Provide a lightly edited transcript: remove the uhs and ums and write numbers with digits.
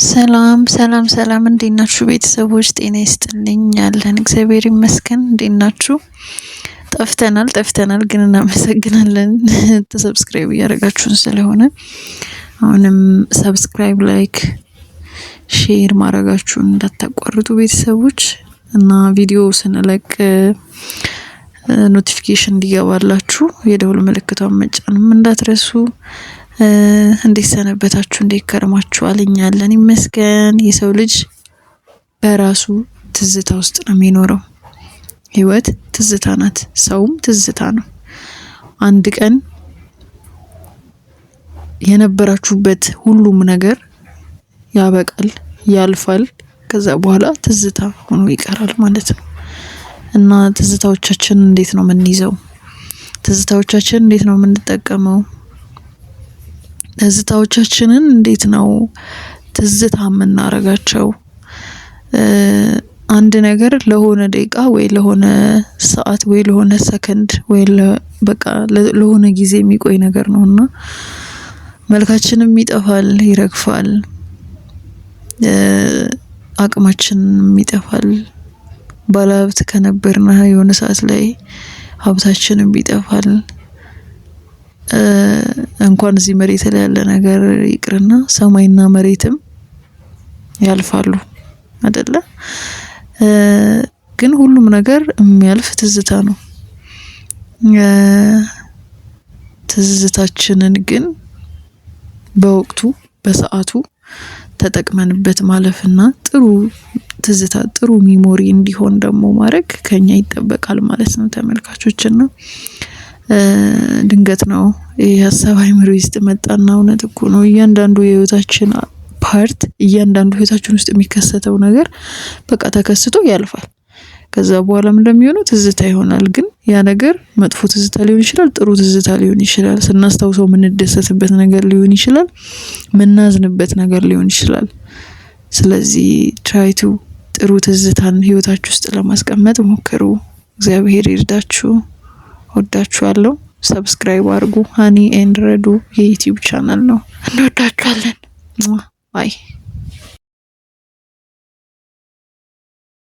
ሰላም ሰላም ሰላም፣ እንዴት ናችሁ ቤተሰቦች? ጤና ይስጥልኝ ያለን እግዚአብሔር ይመስገን። እንዴት ናችሁ? ጠፍተናል ግን እናመሰግናለን ሰብስክራይብ እያደረጋችሁን ስለሆነ። አሁንም ሰብስክራይብ፣ ላይክ፣ ሼር ማድረጋችሁን እንዳታቋርጡ ቤተሰቦች እና ቪዲዮ ስንለቅ ኖቲፊኬሽን እንዲገባላችሁ የደውል ምልክቷን መጫንም እንዳትረሱ። እንዴት ሰነበታችሁ? እንዴት ከረማችኋል? እኛ አለን ይመስገን። የሰው ልጅ በራሱ ትዝታ ውስጥ ነው የሚኖረው። ህይወት ትዝታ ናት፣ ሰውም ትዝታ ነው። አንድ ቀን የነበራችሁበት ሁሉም ነገር ያበቃል፣ ያልፋል። ከዛ በኋላ ትዝታ ሆኖ ይቀራል ማለት ነው። እና ትዝታዎቻችንን እንዴት ነው የምንይዘው? ትዝታዎቻችንን እንዴት ነው የምንጠቀመው? ትዝታዎቻችንን እንዴት ነው ትዝታ የምናረጋቸው? አንድ ነገር ለሆነ ደቂቃ ወይ ለሆነ ሰዓት ወይ ለሆነ ሰከንድ ወይ በቃ ለሆነ ጊዜ የሚቆይ ነገር ነውና መልካችንም ይጠፋል፣ ይረግፋል፣ አቅማችንም ይጠፋል። ባለሀብት ከነበርን የሆነ ሰዓት ላይ ሀብታችንም ይጠፋል። እንኳን እዚህ መሬት ላይ ያለ ነገር ይቅርና ሰማይና መሬትም ያልፋሉ አይደለ? ግን ሁሉም ነገር የሚያልፍ ትዝታ ነው። ትዝታችንን ግን በወቅቱ በሰዓቱ ተጠቅመንበት ማለፍና ጥሩ ትዝታ ጥሩ ሚሞሪ እንዲሆን ደግሞ ማድረግ ከኛ ይጠበቃል ማለት ነው ተመልካቾችና ድንገት ነው ይሄ ሀሳብ አይምሮ ውስጥ መጣና እውነት እኮ ነው። እያንዳንዱ የህይወታችን ፓርት እያንዳንዱ ህይወታችን ውስጥ የሚከሰተው ነገር በቃ ተከስቶ ያልፋል። ከዛ በኋላም እንደሚሆነው ትዝታ ይሆናል። ግን ያ ነገር መጥፎ ትዝታ ሊሆን ይችላል፣ ጥሩ ትዝታ ሊሆን ይችላል። ስናስታውሰው የምንደሰትበት ነገር ሊሆን ይችላል፣ የምናዝንበት ነገር ሊሆን ይችላል። ስለዚህ ትራይቱ ጥሩ ትዝታን ህይወታችሁ ውስጥ ለማስቀመጥ ሞክሩ። እግዚአብሔር ይርዳችሁ። ወዳችኋለሁ። ሰብስክራይብ አድርጉ። ሃኒ ኤንድ ረዱ የዩቲዩብ ቻናል ነው። እንወዳችኋለን። ባይ